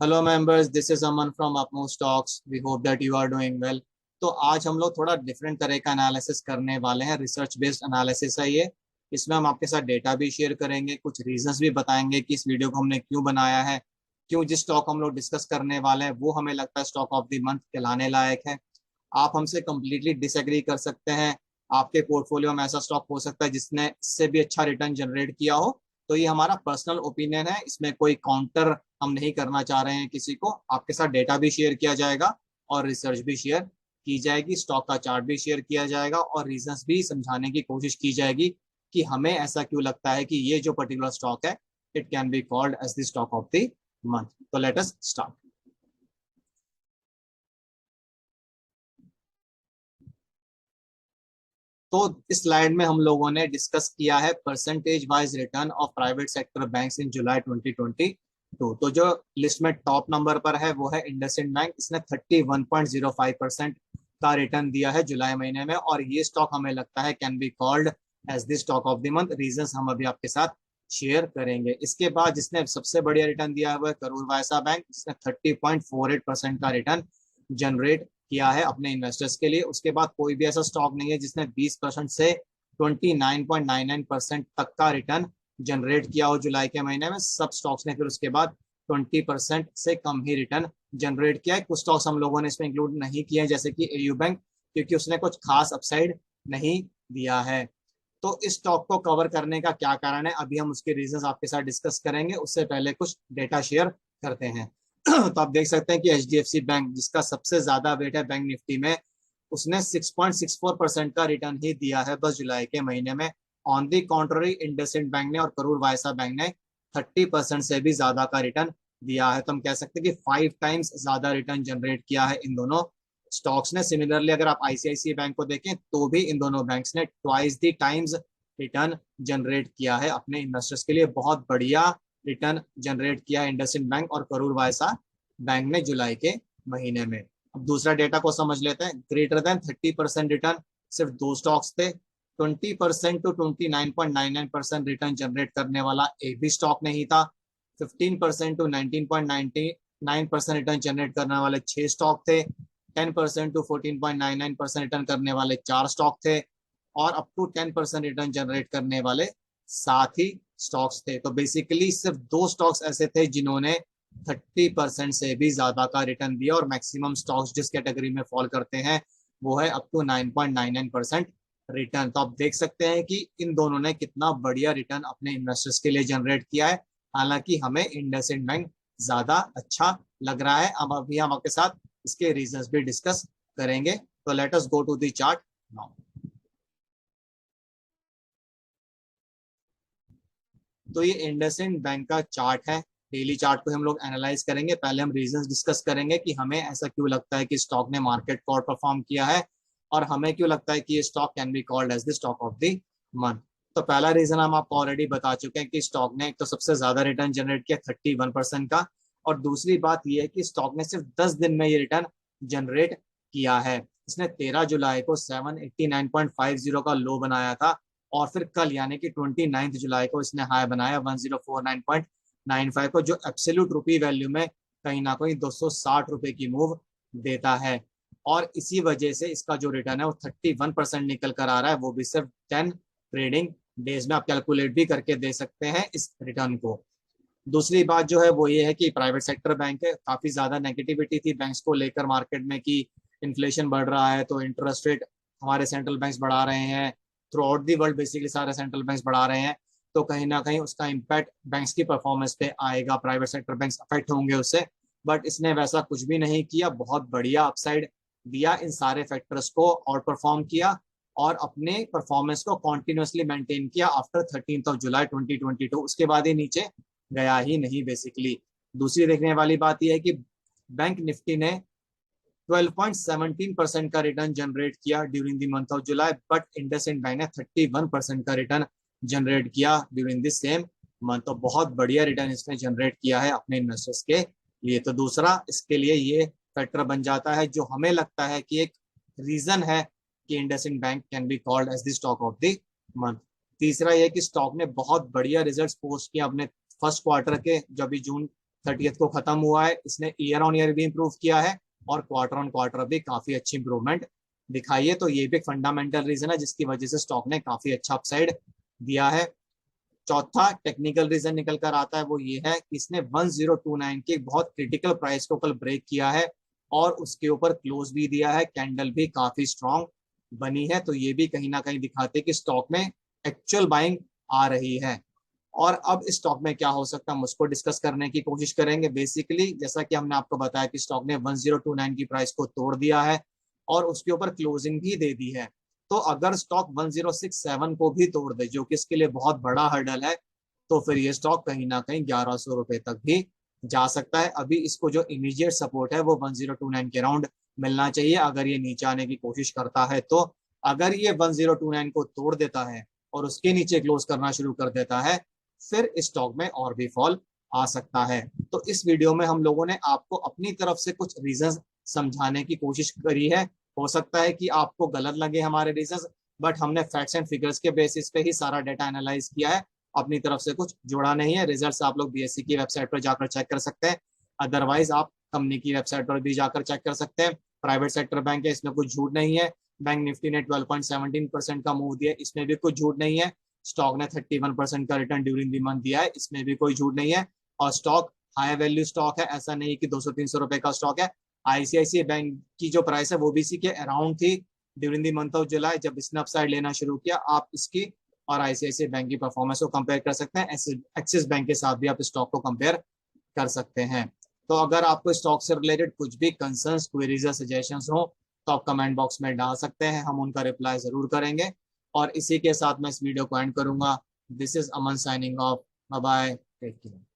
Hello members, this is Aman from Apmo Stocks. We hope that you are doing well. तो आज हम लोग थोड़ा डिफरेंट तरह का एनालिसिस करने वाले हैं। रिसर्च बेस्ड एनालिसिस है ये। इसमें हम आपके साथ डेटा भी शेयर करेंगे, कुछ रीजंस भी बताएंगे कि इस वीडियो को हमने क्यों बनाया है, क्यों जिस स्टॉक हम लोग डिस्कस करने वाले हैं वो हमें लगता है स्टॉक ऑफ द मंथ कहलाने लायक है। आप हमसे कंप्लीटली डिसएग्री कर सकते हैं। आपके पोर्टफोलियो में ऐसा स्टॉक हो सकता है जिसने इससे भी अच्छा रिटर्न जनरेट किया हो। तो ये हमारा पर्सनल ओपिनियन है, इसमें कोई काउंटर हम नहीं करना चाह रहे हैं किसी को। आपके साथ डेटा भी शेयर किया जाएगा और रिसर्च भी शेयर की जाएगी, स्टॉक का चार्ट भी शेयर किया जाएगा और रीजंस भी समझाने की कोशिश की जाएगी कि हमें ऐसा क्यों लगता है कि ये जो पर्टिकुलर स्टॉक है it can be called as the stock of the month. तो लेट अस स्टार्ट। तो इस स्लाइड में हम लोगों ने डिस्कस किया है percentage wise return of private sector banks in July 2022। तो जो लिस्ट में टॉप नंबर पर है वो है इंडसइंड बैंक। इसने 31.05% का रिटर्न दिया है जुलाई महीने में और ये स्टॉक हमें लगता है can be called as the stock of the month. Reasons हम अभी आपके साथ शेयर करेंगे। इसके बाद जिसने सबसे बढ़िया रिटर्न दिया है वो है करूर वैसा बैंक, जिसने 30.48% का रिटर्न जनरेट किया है अपने इन्वेस्टर्स के लिए। उसके बाद कोई भी ऐसा स्टॉक नहीं है जिसने 20% से 29.99% तक का रिटर्न जनरेट किया हो जुलाई के महीने में। सब स्टॉक्स ने फिर उसके बाद 20% से कम ही रिटर्न जनरेट किया है। कुछ स्टॉक्स हम लोगों ने इसमें इंक्लूड नहीं किए हैं जैसे कि एयू बैंक, क्योंकि उसने कुछ खास अपसाइड नहीं दिया है। तो इस स्टॉक को कवर करने का क्या कारण है, अभी हम उसके रीजंस आपके साथ डिस्कस करेंगे। उससे पहले कुछ डेटा शेयर करते हैं। तो आप देख सकते हैं कि एचडीएफसी बैंक, जिसका सबसे ज्यादा वेट है बैंक निफ्टी में, उसने 6.64% का रिटर्न ही दिया है बस जुलाई के महीने में। On the contrary IndusInd bank ने और करूर वायसा बैंक ने 30% से भी ज्यादा का रिटर्न दिया है। तो हम कह सकते हैं कि 5 टाइम्स ज्यादा रिटर्न जनरेट किया है इन दोनों स्टॉक्स ने। सिमिलरली अगर आप आईसीआईसीआई बैंक को देखें तो भी इन दोनों बैंक्स ने ट्वाइस दी टाइम्स रिटर्न जनरेट किया है अपने इन्वेस्टर्स के लिए। बहुत बढ़िया रिटर्न जनरेट किया है इंडसइंड बैंक और करूर वायसा बैंक ने जुलाई के महीने में। अब दूसरा डेटा को समझ लेते हैं। ग्रेटर देन 30% रिटर्न सिर्फ दो स्टॉक्स थे। 20% टू 29.99% रिटर्न जनरेट करने वाला एक भी स्टॉक नहीं था। 15% टू 19.99% रिटर्न जनरेट करने वाले 6 स्टॉक थे। 10% टू 14.99% रिटर्न करने वाले 4 स्टॉक थे और अप टू 10% रिटर्न जनरेट करने वाले 7 ही स्टॉक्स थे। तो बेसिकली सिर्फ 2 स्टॉक्स ऐसे थे जिन्होंने 30% से भी ज्यादा का रिटर्न दिया और मैक्सिमम स्टॉक्स जिस कैटेगरी में फॉल करते हैं वो है अप टू 9.99% रिटर्न। तो आप देख सकते हैं कि इन दोनों ने कितना बढ़िया रिटर्न अपने इन्वेस्टर्स के लिए जनरेट किया है। हालांकि हमें इंडसइंड बैंक ज्यादा अच्छा लग रहा है। अब अभी हम आपके साथ इसके रीजंस भी डिस्कस करेंगे। तो let us go to the chart now. तो ये इंडसइंड बैंक का चार्ट है। डेली चार्ट को हम लोग एनालाइज करेंगे। पहले हम रीजंस डिस्कस करेंगे कि हमें ऐसा क्यों लगता है कि स्टॉक ने मार्केट को आउट परफॉर्म किया है और हमें क्यों लगता है कि ये stock can be called as the stock of the month. तो पहला रीजन हम आपको ऑलरेडी बता चुके हैं कि स्टॉक ने एक तो सबसे ज्यादा रिटर्न जनरेट किया 31% का, और दूसरी बात यह है कि स्टॉक ने सिर्फ 10 दिन में ये रिटर्न जनरेट किया है। इसने 13 जुलाई को 789.50 का लो बनाया था और फिर कल यानी कि 29 जुलाई को इसने हाई बनाया 1049.95 को, जो एब्सोल्यूट रुपी वैल्यू में कहीं ना कहीं 260 रुपए की मूव देता है। और इसी वजह से इसका जो रिटर्न है वो 31% निकल कर आ रहा है, वो भी सिर्फ 10 ट्रेडिंग डेज में। आप कैलकुलेट भी करके दे सकते हैं इस रिटर्न को। दूसरी बात जो है वो ये है कि प्राइवेट सेक्टर बैंक है। काफी ज्यादा नेगेटिविटी थी बैंक्स को लेकर मार्केट में कि इन्फ्लेशन बढ़ रहा है तो इंटरेस्ट रेट हमारे सेंट्रल बैंक्स बढ़ा रहे हैं। Through out the world basically सारे सेंट्रल बैंक्स बढ़ा रहे हैं, तो कहीं ना कहीं उसका इम्पैक्ट बैंक्स की परफॉर्मेंस पे आएगा, प्राइवेट सेक्टर बैंक्स अफेक्ट होंगे उससे। बट इसने वैसा कुछ भी नहीं किया, बहुत बढ़िया अपसाइड दिया, इन सारे फैक्टर्स को आउट परफॉर्म किया और अपने परफॉर्मेंस को कॉन्टिन्यूसली मेंटेन किया आफ्टर 13 जुलाई 2022। उसके बाद ही नीचे गया ही नहीं बेसिकली। दूसरी देखने वाली बात यह है कि बैंक निफ्टी ने 12.17% का रिटर्न जनरेट किया during the month of July, but IndusInd bank ने 31% का रिटर्न जनरेट किया ड्यूरिंग दिस सेम मंथ। तो बहुत बढ़िया रिटर्न इसने जनरेट किया है अपने इन्वेस्टर्स के लिए। तो दूसरा इसके लिए ये फैक्टर बन जाता है जो हमें लगता है कि एक रीजन है कि IndusInd bank can be called as the stock of the month. तीसरा यह कि स्टॉक ने बहुत बढ़िया रिजल्ट्स पोस्ट किए अपने फर्स्ट क्वार्टर के, जो अभी जून 30th को खत्म हुआ है। इसने ईयर ऑन ईयर भी इंप्रूव किया है और क्वार्टर ऑन क्वार्टर भी काफी अच्छी इंप्रूवमेंट दिखाई है। तो ये भी एक फंडामेंटल रीजन है जिसकी वजह से स्टॉक ने काफी अच्छा अपसाइड दिया है। चौथा टेक्निकल रीजन निकल कर आता है, वो ये है कि इसने 1029 की बहुत क्रिटिकल प्राइस को कल ब्रेक किया है और उसके ऊपर क्लोज भी दिया है। कैंडल भी काफी स्ट्रांग बनी है। तो ये भी कहीं ना कहीं दिखाते हैं कि स्टॉक में एक्चुअल बाइंग आ रही है। और अब इस स्टॉक में क्या हो सकता है हम उसको डिस्कस करने की कोशिश करेंगे। बेसिकली जैसा कि हमने आपको बताया कि स्टॉक ने 1029 की प्राइस को तोड़ दिया है और उसके ऊपर क्लोजिंग भी दे दी है। तो अगर स्टॉक 1067 को भी तोड़ दे, जो कि इसके लिए बहुत बड़ा हर्डल है, तो फिर ये स्टॉक कहीं ना कहीं 1100 रुपए तक भी जा सकता है। अभी इसको जो इमीडिएट सपोर्ट है वो 1029 के राउंड मिलना चाहिए अगर ये नीचे आने की कोशिश करता है। तो अगर ये 1029 को तोड़ देता है और उसके नीचे क्लोज करना शुरू कर देता है, फिर स्टॉक में और भी फॉल आ सकता है। तो इस वीडियो में हम लोगों ने आपको अपनी तरफ से कुछ रीजंस समझाने की कोशिश करी है। हो सकता है कि आपको गलत लगे हमारे रीजंस, बट हमने फैक्ट्स एंड फिगर्स के बेसिस पे ही सारा डेटा एनालाइज किया है, अपनी तरफ से कुछ जोड़ा नहीं है। रिजल्ट्स आप लोग बीएससी की वेबसाइट पर जाकर चेक कर सकते हैं, अदरवाइज आप कंपनी की वेबसाइट पर भी जाकर चेक कर सकते हैं। प्राइवेट सेक्टर बैंक है, इसमें कुछ झूठ नहीं है। बैंक निफ्टी ने 12.17% का मूव दिया, इसमें भी कुछ झूठ नहीं है। स्टॉक ने 31% का रिटर्न ड्यूरिंग दी मंथ दिया है, इसमें भी कोई झूठ नहीं है। और स्टॉक हाई वैल्यू स्टॉक है, ऐसा नहीं कि 200-300 रुपए का स्टॉक है। आईसीआईसीआई बैंक की जो प्राइस है वो भी इसी के अराउंड थी during the month of July जब इसने अपसाइड लेना शुरू किया। आप इसकी और आईसीआईसीआई बैंक की परफॉर्मेंस को कंपेयर कर सकते हैं। एक्सिस बैंक के साथ भी आप स्टॉक को कंपेयर कर सकते हैं। तो अगर आपको स्टॉक से रिलेटेड कुछ भी कंसर्न्स, क्वेरीज या सजेशंस हो तो आप कमेंट बॉक्स में डाल सकते हैं, हम उनका रिप्लाई जरूर करेंगे। और इसी के साथ मैं इस वीडियो को एंड करूंगा। This is Aman signing off. Bye bye, take care.